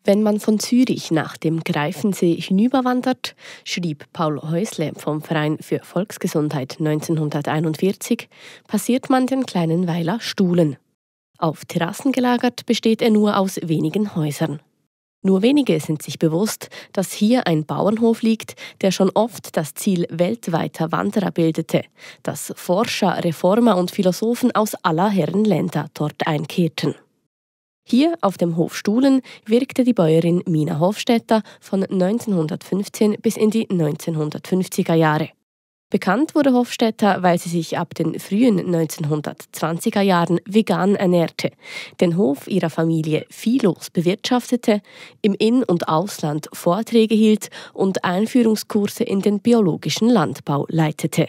Wenn man von Zürich nach dem Greifensee hinüberwandert, schrieb Paul Häusle vom Verein für Volksgesundheit 1941, passiert man den kleinen Weiler Stuhlen. Auf Terrassen gelagert besteht er nur aus wenigen Häusern. Nur wenige sind sich bewusst, dass hier ein Bauernhof liegt, der schon oft das Ziel weltweiter Wanderer bildete, dass Forscher, Reformer und Philosophen aus aller Herren Länder dort einkehrten. Hier auf dem Hof Stuhlen wirkte die Bäuerin Mina Hofstetter von 1915 bis in die 1950er Jahre. Bekannt wurde Hofstetter, weil sie sich ab den frühen 1920er Jahren vegan ernährte, den Hof ihrer Familie viehlos bewirtschaftete, im In- und Ausland Vorträge hielt und Einführungskurse in den biologischen Landbau leitete.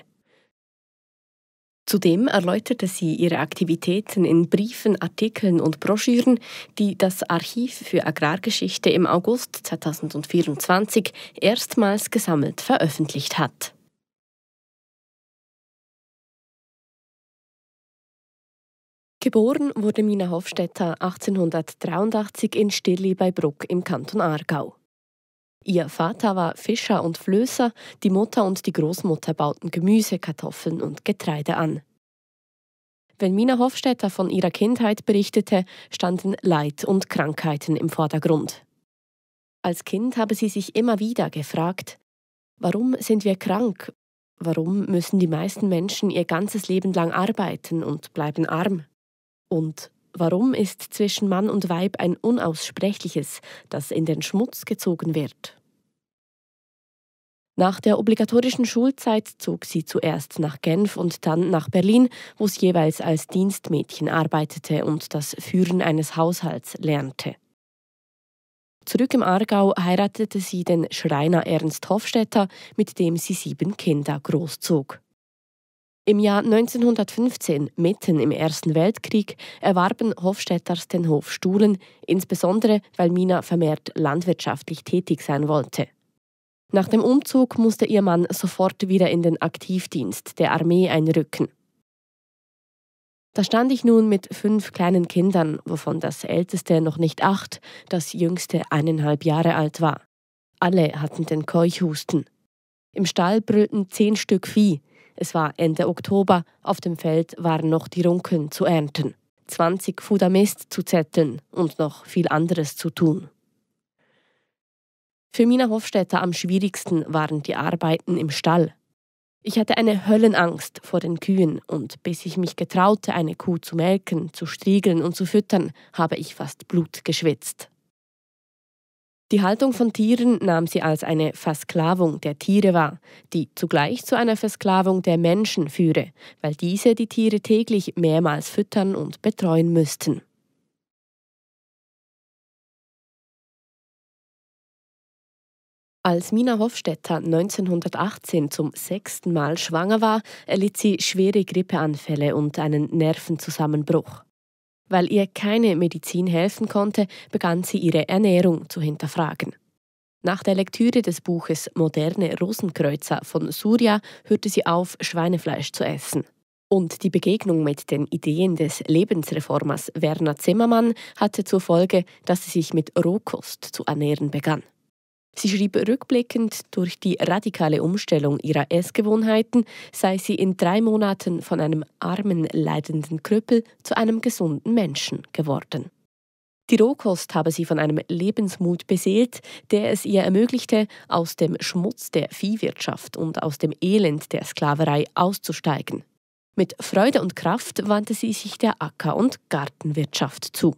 Zudem erläuterte sie ihre Aktivitäten in Briefen, Artikeln und Broschüren, die das Archiv für Agrargeschichte im August 2024 erstmals gesammelt veröffentlicht hat. Geboren wurde Mina Hofstetter 1883 in Stirli bei Bruck im Kanton Aargau. Ihr Vater war Fischer und Flößer, die Mutter und die Großmutter bauten Gemüse, Kartoffeln und Getreide an. Wenn Mina Hofstetter von ihrer Kindheit berichtete, standen Leid und Krankheiten im Vordergrund. Als Kind habe sie sich immer wieder gefragt: Warum sind wir krank? Warum müssen die meisten Menschen ihr ganzes Leben lang arbeiten und bleiben arm? Und warum ist zwischen Mann und Weib ein Unaussprechliches, das in den Schmutz gezogen wird? Nach der obligatorischen Schulzeit zog sie zuerst nach Genf und dann nach Berlin, wo sie jeweils als Dienstmädchen arbeitete und das Führen eines Haushalts lernte. Zurück im Aargau heiratete sie den Schreiner Ernst Hofstetter, mit dem sie 7 Kinder großzog. Im Jahr 1915, mitten im Ersten Weltkrieg, erwarben Hofstetters den Hof Stuhlen, insbesondere weil Mina vermehrt landwirtschaftlich tätig sein wollte. Nach dem Umzug musste ihr Mann sofort wieder in den Aktivdienst der Armee einrücken. Da stand ich nun mit 5 kleinen Kindern, wovon das älteste noch nicht 8, das jüngste 1,5 Jahre alt war. Alle hatten den Keuchhusten. Im Stall brüllten 10 Stück Vieh. Es war Ende Oktober, auf dem Feld waren noch die Runkeln zu ernten, 20 Fuder Mist zu zetteln und noch viel anderes zu tun. Für Mina Hofstetter am schwierigsten waren die Arbeiten im Stall. Ich hatte eine Höllenangst vor den Kühen und bis ich mich getraute, eine Kuh zu melken, zu striegeln und zu füttern, habe ich fast Blut geschwitzt. Die Haltung von Tieren nahm sie als eine Versklavung der Tiere wahr, die zugleich zu einer Versklavung der Menschen führe, weil diese die Tiere täglich mehrmals füttern und betreuen müssten. Als Mina Hofstetter 1918 zum 6. Mal schwanger war, erlitt sie schwere Grippeanfälle und einen Nervenzusammenbruch. Weil ihr keine Medizin helfen konnte, begann sie ihre Ernährung zu hinterfragen. Nach der Lektüre des Buches Moderne Rosenkreuzer von Surya hörte sie auf, Schweinefleisch zu essen. Und die Begegnung mit den Ideen des Lebensreformers Werner Zimmermann hatte zur Folge, dass sie sich mit Rohkost zu ernähren begann. Sie schrieb rückblickend, durch die radikale Umstellung ihrer Essgewohnheiten sei sie in 3 Monaten von einem armen, leidenden Krüppel zu einem gesunden Menschen geworden. Die Rohkost habe sie von einem Lebensmut beseelt, der es ihr ermöglichte, aus dem Schmutz der Viehwirtschaft und aus dem Elend der Sklaverei auszusteigen. Mit Freude und Kraft wandte sie sich der Acker- und Gartenwirtschaft zu.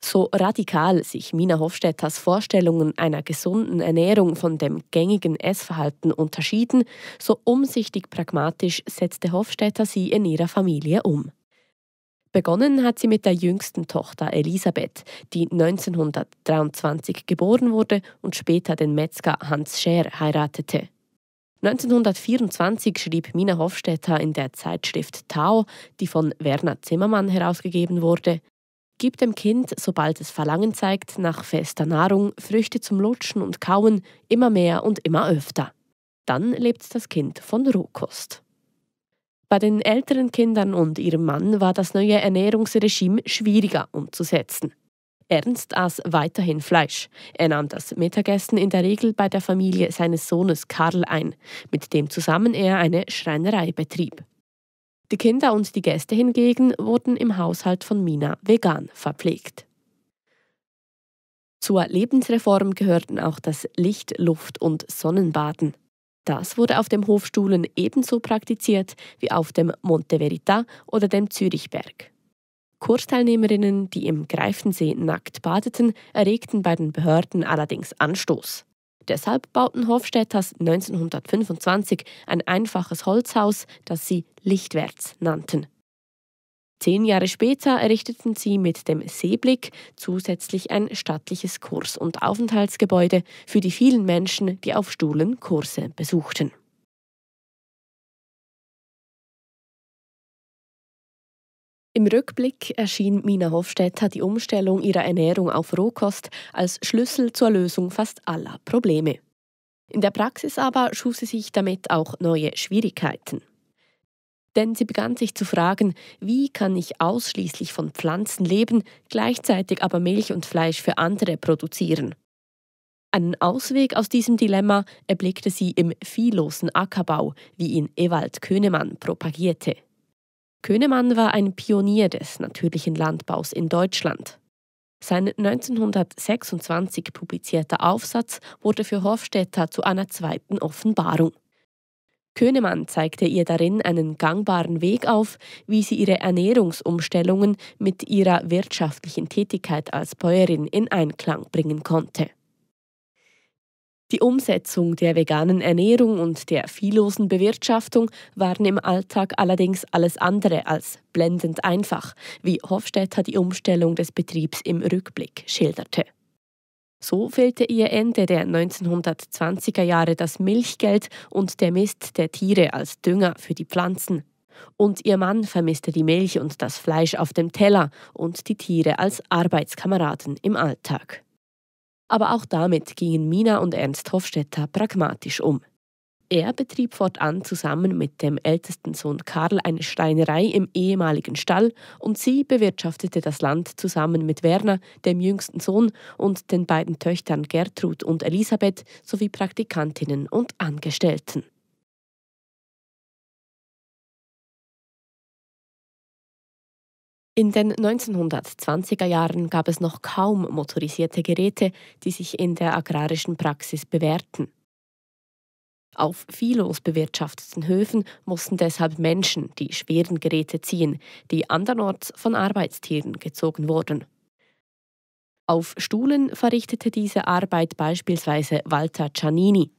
So radikal sich Mina Hofstetters Vorstellungen einer gesunden Ernährung von dem gängigen Essverhalten unterschieden, so umsichtig pragmatisch setzte Hofstetter sie in ihrer Familie um. Begonnen hat sie mit der jüngsten Tochter Elisabeth, die 1923 geboren wurde und später den Metzger Hans Scher heiratete. 1924 schrieb Mina Hofstetter in der Zeitschrift Tao, die von Werner Zimmermann herausgegeben wurde: Gib dem Kind, sobald es Verlangen zeigt, nach fester Nahrung, Früchte zum Lutschen und Kauen, immer mehr und immer öfter. Dann lebt das Kind von Rohkost. Bei den älteren Kindern und ihrem Mann war das neue Ernährungsregime schwieriger umzusetzen. Ernst aß weiterhin Fleisch. Er nahm das Mittagessen in der Regel bei der Familie seines Sohnes Karl ein, mit dem zusammen er eine Schreinerei betrieb. Die Kinder und die Gäste hingegen wurden im Haushalt von Mina vegan verpflegt. Zur Lebensreform gehörten auch das Licht-, Luft- und Sonnenbaden. Das wurde auf dem Hof Stuhlen ebenso praktiziert wie auf dem Monte Verita oder dem Zürichberg. Kursteilnehmerinnen, die im Greifensee nackt badeten, erregten bei den Behörden allerdings Anstoß. Deshalb bauten Hofstädters 1925 ein einfaches Holzhaus, das sie Lichtwärts nannten. 10 Jahre später errichteten sie mit dem Seeblick zusätzlich ein stattliches Kurs- und Aufenthaltsgebäude für die vielen Menschen, die auf Stuhlen Kurse besuchten. Im Rückblick erschien Mina Hofstädter die Umstellung ihrer Ernährung auf Rohkost als Schlüssel zur Lösung fast aller Probleme. In der Praxis aber schuf sie sich damit auch neue Schwierigkeiten. Denn sie begann sich zu fragen, wie kann ich ausschließlich von Pflanzen leben, gleichzeitig aber Milch und Fleisch für andere produzieren. Einen Ausweg aus diesem Dilemma erblickte sie im viehlosen Ackerbau, wie ihn Ewald Könemann propagierte. Könemann war ein Pionier des natürlichen Landbaus in Deutschland. Sein 1926 publizierter Aufsatz wurde für Hofstädter zu einer zweiten Offenbarung. Könemann zeigte ihr darin einen gangbaren Weg auf, wie sie ihre Ernährungsumstellungen mit ihrer wirtschaftlichen Tätigkeit als Bäuerin in Einklang bringen konnte. Die Umsetzung der veganen Ernährung und der viehlosen Bewirtschaftung waren im Alltag allerdings alles andere als blendend einfach, wie Hofstädter die Umstellung des Betriebs im Rückblick schilderte. So fehlte ihr Ende der 1920er Jahre das Milchgeld und der Mist der Tiere als Dünger für die Pflanzen. Und ihr Mann vermisste die Milch und das Fleisch auf dem Teller und die Tiere als Arbeitskameraden im Alltag. Aber auch damit gingen Mina und Ernst Hofstädter pragmatisch um. Er betrieb fortan zusammen mit dem ältesten Sohn Karl eine Schreinerei im ehemaligen Stall und sie bewirtschaftete das Land zusammen mit Werner, dem jüngsten Sohn, und den beiden Töchtern Gertrud und Elisabeth sowie Praktikantinnen und Angestellten. In den 1920er Jahren gab es noch kaum motorisierte Geräte, die sich in der agrarischen Praxis bewährten. Auf viellos bewirtschafteten Höfen mussten deshalb Menschen die schweren Geräte ziehen, die andernorts von Arbeitstieren gezogen wurden. Auf Stuhlen verrichtete diese Arbeit beispielsweise Walter Giannini.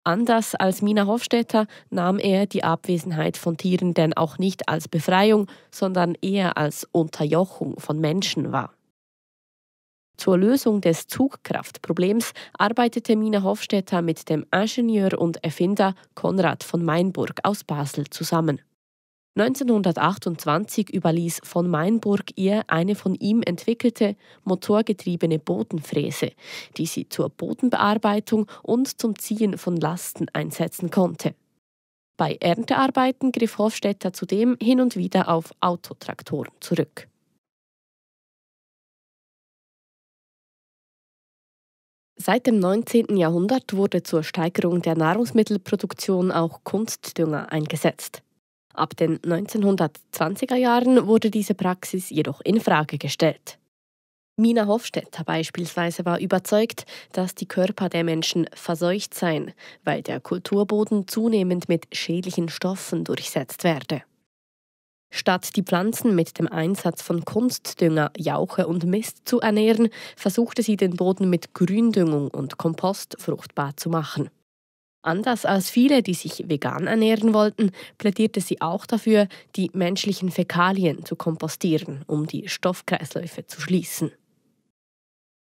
Anders als Mina Hofstädter nahm er die Abwesenheit von Tieren denn auch nicht als Befreiung, sondern eher als Unterjochung von Menschen wahr. Zur Lösung des Zugkraftproblems arbeitete Mina Hofstädter mit dem Ingenieur und Erfinder Konrad von Meinburg aus Basel zusammen. 1928 überließ von Meinburg ihr eine von ihm entwickelte, motorgetriebene Bodenfräse, die sie zur Bodenbearbeitung und zum Ziehen von Lasten einsetzen konnte. Bei Erntearbeiten griff Hofstädter zudem hin und wieder auf Autotraktoren zurück. Seit dem 19. Jahrhundert wurde zur Steigerung der Nahrungsmittelproduktion auch Kunstdünger eingesetzt. Ab den 1920er Jahren wurde diese Praxis jedoch in Frage gestellt. Mina Hofstädter beispielsweise war überzeugt, dass die Körper der Menschen verseucht seien, weil der Kulturboden zunehmend mit schädlichen Stoffen durchsetzt werde. Statt die Pflanzen mit dem Einsatz von Kunstdünger, Jauche und Mist zu ernähren, versuchte sie den Boden mit Gründüngung und Kompost fruchtbar zu machen. Anders als viele, die sich vegan ernähren wollten, plädierte sie auch dafür, die menschlichen Fäkalien zu kompostieren, um die Stoffkreisläufe zu schließen.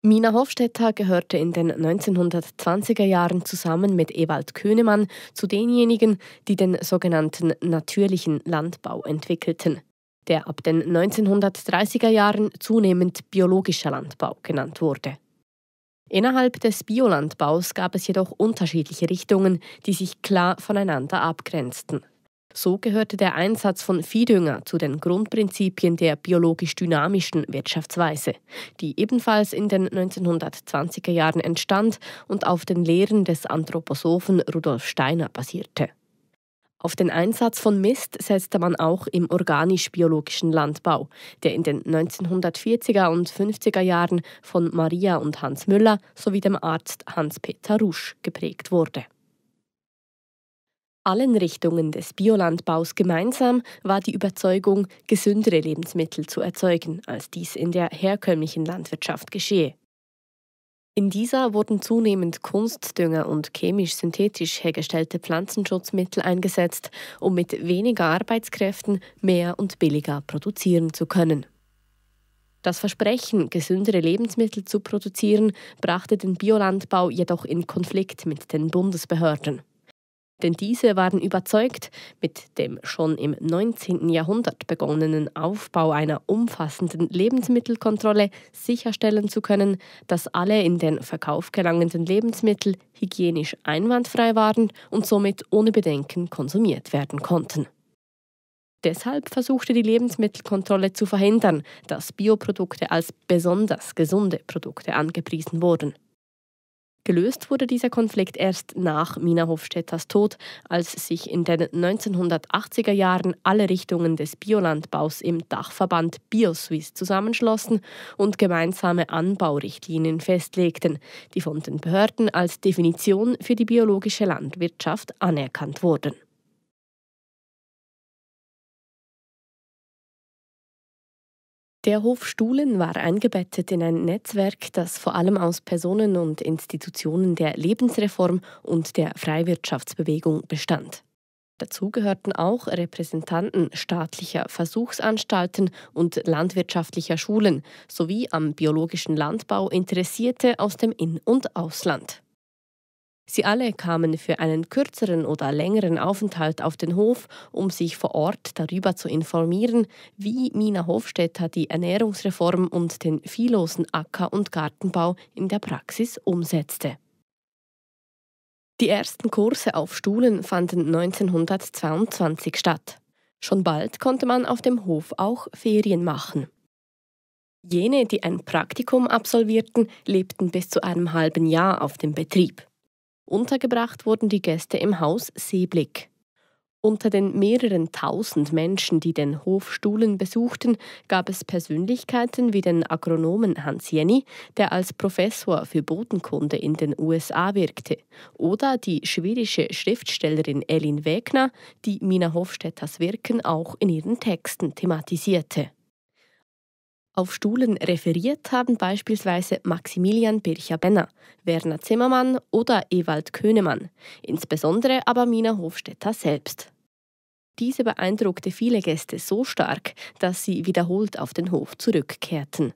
Mina Hofstädter gehörte in den 1920er Jahren zusammen mit Ewald Könemann zu denjenigen, die den sogenannten natürlichen Landbau entwickelten, der ab den 1930er Jahren zunehmend biologischer Landbau genannt wurde. Innerhalb des Biolandbaus gab es jedoch unterschiedliche Richtungen, die sich klar voneinander abgrenzten. So gehörte der Einsatz von Viehdünger zu den Grundprinzipien der biologisch-dynamischen Wirtschaftsweise, die ebenfalls in den 1920er Jahren entstand und auf den Lehren des Anthroposophen Rudolf Steiner basierte. Auf den Einsatz von Mist setzte man auch im organisch-biologischen Landbau, der in den 1940er und 50er Jahren von Maria und Hans Müller sowie dem Arzt Hans-Peter Rusch geprägt wurde. Allen Richtungen des Biolandbaus gemeinsam war die Überzeugung, gesündere Lebensmittel zu erzeugen, als dies in der herkömmlichen Landwirtschaft geschehe. In dieser wurden zunehmend Kunstdünger und chemisch-synthetisch hergestellte Pflanzenschutzmittel eingesetzt, um mit weniger Arbeitskräften mehr und billiger produzieren zu können. Das Versprechen, gesündere Lebensmittel zu produzieren, brachte den Biolandbau jedoch in Konflikt mit den Bundesbehörden. Denn diese waren überzeugt, mit dem schon im 19. Jahrhundert begonnenen Aufbau einer umfassenden Lebensmittelkontrolle sicherstellen zu können, dass alle in den Verkauf gelangenden Lebensmittel hygienisch einwandfrei waren und somit ohne Bedenken konsumiert werden konnten. Deshalb versuchte die Lebensmittelkontrolle zu verhindern, dass Bioprodukte als besonders gesunde Produkte angepriesen wurden. Gelöst wurde dieser Konflikt erst nach Mina Hofstetters Tod, als sich in den 1980er Jahren alle Richtungen des Biolandbaus im Dachverband BioSuisse zusammenschlossen und gemeinsame Anbaurichtlinien festlegten, die von den Behörden als Definition für die biologische Landwirtschaft anerkannt wurden. Der Hof Stuhlen war eingebettet in ein Netzwerk, das vor allem aus Personen und Institutionen der Lebensreform und der Freiwirtschaftsbewegung bestand. Dazu gehörten auch Repräsentanten staatlicher Versuchsanstalten und landwirtschaftlicher Schulen sowie am biologischen Landbau Interessierte aus dem In- und Ausland. Sie alle kamen für einen kürzeren oder längeren Aufenthalt auf den Hof, um sich vor Ort darüber zu informieren, wie Mina Hofstetter die Ernährungsreform und den viehlosen Acker- und Gartenbau in der Praxis umsetzte. Die ersten Kurse auf Stuhlen fanden 1922 statt. Schon bald konnte man auf dem Hof auch Ferien machen. Jene, die ein Praktikum absolvierten, lebten bis zu einem halben Jahr auf dem Betrieb. Untergebracht wurden die Gäste im Haus Seeblick. Unter den mehreren tausend Menschen, die den Hof Stuhlen besuchten, gab es Persönlichkeiten wie den Agronomen Hans Jenny, der als Professor für Bodenkunde in den USA wirkte, oder die schwedische Schriftstellerin Elin Wägner, die Mina Hofstetters Wirken auch in ihren Texten thematisierte. Auf Stuhlen referiert haben beispielsweise Maximilian Bircher-Benner, Werner Zimmermann oder Ewald Könemann, insbesondere aber Mina Hofstetter selbst. Diese beeindruckte viele Gäste so stark, dass sie wiederholt auf den Hof zurückkehrten.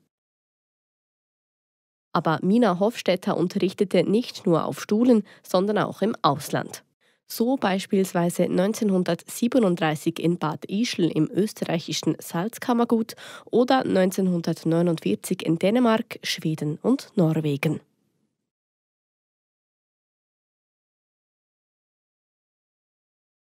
Aber Mina Hofstetter unterrichtete nicht nur auf Stuhlen, sondern auch im Ausland. So beispielsweise 1937 in Bad Ischl im österreichischen Salzkammergut oder 1949 in Dänemark, Schweden und Norwegen.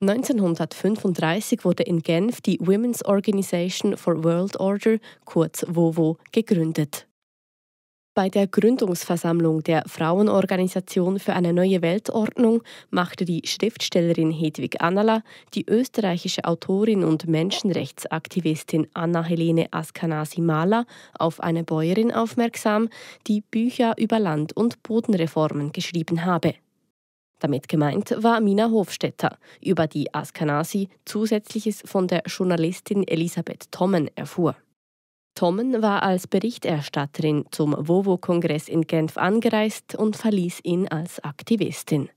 1935 wurde in Genf die Women's Organization for World Order, kurz WOWO, gegründet. Bei der Gründungsversammlung der Frauenorganisation für eine neue Weltordnung machte die Schriftstellerin Hedwig Annala die österreichische Autorin und Menschenrechtsaktivistin Anna-Helene Askanasi-Mahler auf eine Bäuerin aufmerksam, die Bücher über Land- und Bodenreformen geschrieben habe. Damit gemeint war Mina Hofstetter, über die Askanasi Zusätzliches von der Journalistin Elisabeth Tommen erfuhr. Tommen war als Berichterstatterin zum WOWO-Kongress in Genf angereist und verließ ihn als Aktivistin.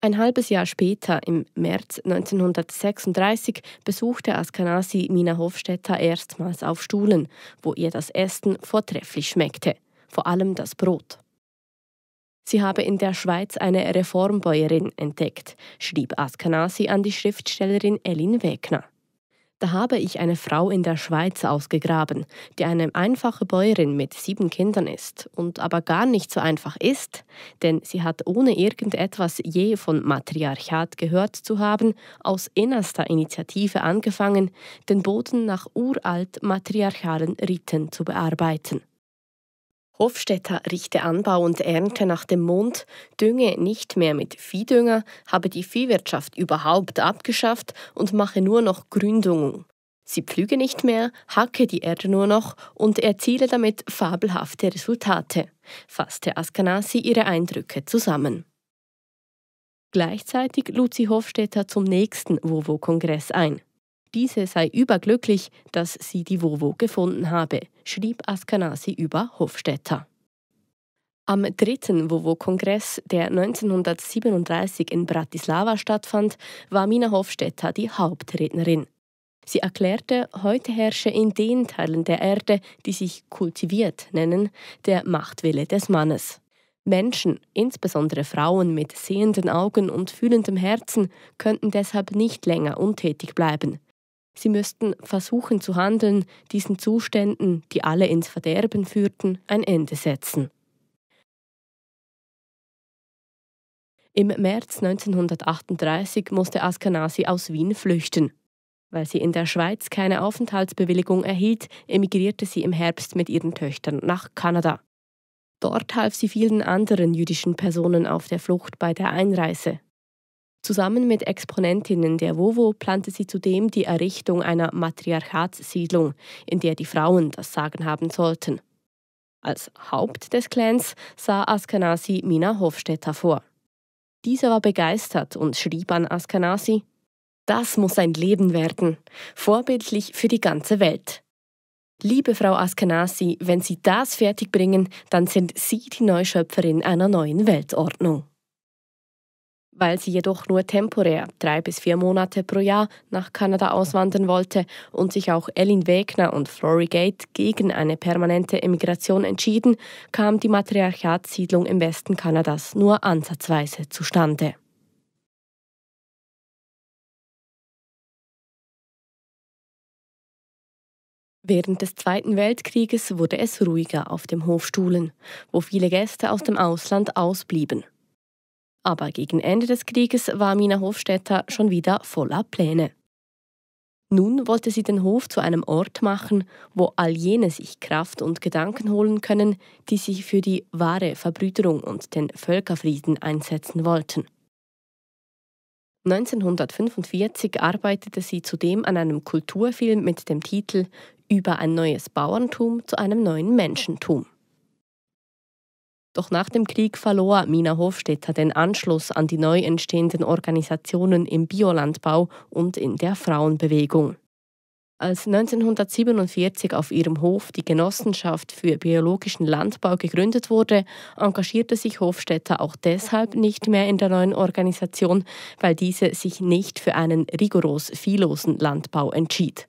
Ein halbes Jahr später, im März 1936, besuchte Askanasi Mina Hofstetter erstmals auf Stuhlen, wo ihr das Essen vortrefflich schmeckte, vor allem das Brot. Sie habe in der Schweiz eine Reformbäuerin entdeckt, schrieb Askanasi an die Schriftstellerin Elin Wägner. Da habe ich eine Frau in der Schweiz ausgegraben, die eine einfache Bäuerin mit 7 Kindern ist und aber gar nicht so einfach ist, denn sie hat ohne irgendetwas je von Matriarchat gehört zu haben, aus innerster Initiative angefangen, den Boden nach uralt matriarchalen Riten zu bearbeiten. Hofstetter richte Anbau und Ernte nach dem Mond, dünge nicht mehr mit Viehdünger, habe die Viehwirtschaft überhaupt abgeschafft und mache nur noch Gründüngung. Sie pflüge nicht mehr, hacke die Erde nur noch und erziele damit fabelhafte Resultate, fasste Askanasi ihre Eindrücke zusammen. Gleichzeitig lud sie Hofstetter zum nächsten WoWo-Kongress ein. Diese sei überglücklich, dass sie die WoWo gefunden habe, schrieb Askanasi über Hofstetter. Am 3. WoWo-Kongress, der 1937 in Bratislava stattfand, war Mina Hofstetter die Hauptrednerin. Sie erklärte, heute herrsche in den Teilen der Erde, die sich kultiviert nennen, der Machtwille des Mannes. Menschen, insbesondere Frauen mit sehenden Augen und fühlendem Herzen, könnten deshalb nicht länger untätig bleiben. Sie müssten versuchen zu handeln, diesen Zuständen, die alle ins Verderben führten, ein Ende setzen. Im März 1938 musste Askanasi aus Wien flüchten. Weil sie in der Schweiz keine Aufenthaltsbewilligung erhielt, emigrierte sie im Herbst mit ihren Töchtern nach Kanada. Dort half sie vielen anderen jüdischen Personen auf der Flucht bei der Einreise. Zusammen mit Exponentinnen der WoWo plante sie zudem die Errichtung einer Matriarchatssiedlung, in der die Frauen das Sagen haben sollten. Als Haupt des Clans sah Askanasi Mina Hofstetter vor. Diese war begeistert und schrieb an Askanasi: „Das muss ein Leben werden, vorbildlich für die ganze Welt. Liebe Frau Askanasi, wenn Sie das fertigbringen, dann sind Sie die Neuschöpferin einer neuen Weltordnung." Weil sie jedoch nur temporär 3 bis 4 Monate pro Jahr nach Kanada auswandern wollte und sich auch Elin Wegner und Flory Gate gegen eine permanente Emigration entschieden, kam die Matriarchatssiedlung im Westen Kanadas nur ansatzweise zustande. Während des Zweiten Weltkrieges wurde es ruhiger auf dem Hofstuhlen, wo viele Gäste aus dem Ausland ausblieben. Aber gegen Ende des Krieges war Mina Hofstetter schon wieder voller Pläne. Nun wollte sie den Hof zu einem Ort machen, wo all jene sich Kraft und Gedanken holen können, die sich für die wahre Verbrüderung und den Völkerfrieden einsetzen wollten. 1945 arbeitete sie zudem an einem Kulturfilm mit dem Titel „Über ein neues Bauerntum zu einem neuen Menschentum". Doch nach dem Krieg verlor Mina Hofstetter den Anschluss an die neu entstehenden Organisationen im Biolandbau und in der Frauenbewegung. Als 1947 auf ihrem Hof die Genossenschaft für biologischen Landbau gegründet wurde, engagierte sich Hofstetter auch deshalb nicht mehr in der neuen Organisation, weil diese sich nicht für einen rigoros viehlosen Landbau entschied.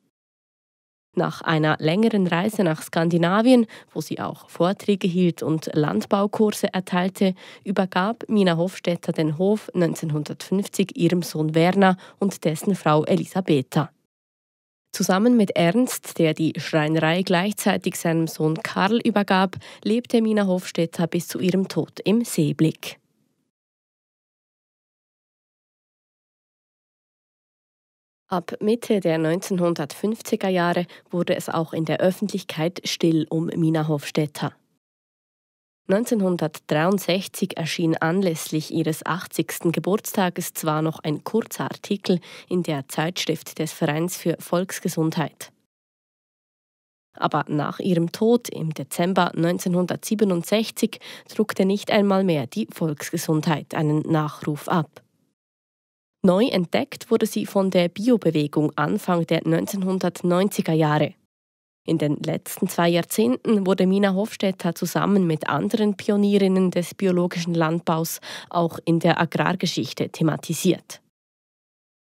Nach einer längeren Reise nach Skandinavien, wo sie auch Vorträge hielt und Landbaukurse erteilte, übergab Mina Hofstetter den Hof 1950 ihrem Sohn Werner und dessen Frau Elisabetha. Zusammen mit Ernst, der die Schreinerei gleichzeitig seinem Sohn Karl übergab, lebte Mina Hofstetter bis zu ihrem Tod im Seeblick. Ab Mitte der 1950er Jahre wurde es auch in der Öffentlichkeit still um Mina Hofstetter. 1963 erschien anlässlich ihres 80. Geburtstages zwar noch ein kurzer Artikel in der Zeitschrift des Vereins für Volksgesundheit. Aber nach ihrem Tod im Dezember 1967 druckte nicht einmal mehr die Volksgesundheit einen Nachruf ab. Neu entdeckt wurde sie von der Biobewegung Anfang der 1990er Jahre. In den letzten 2 Jahrzehnten wurde Mina Hofstetter zusammen mit anderen Pionierinnen des biologischen Landbaus auch in der Agrargeschichte thematisiert.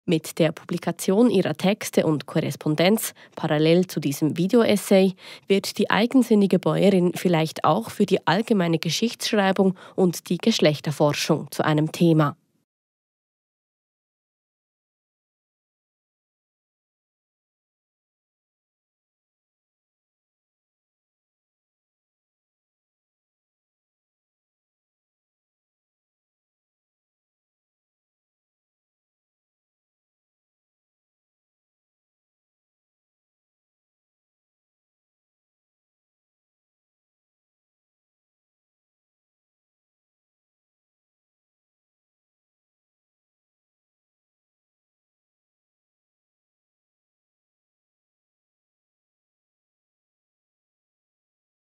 Mit der Publikation ihrer Texte und Korrespondenz parallel zu diesem Videoessay wird die eigensinnige Bäuerin vielleicht auch für die allgemeine Geschichtsschreibung und die Geschlechterforschung zu einem Thema.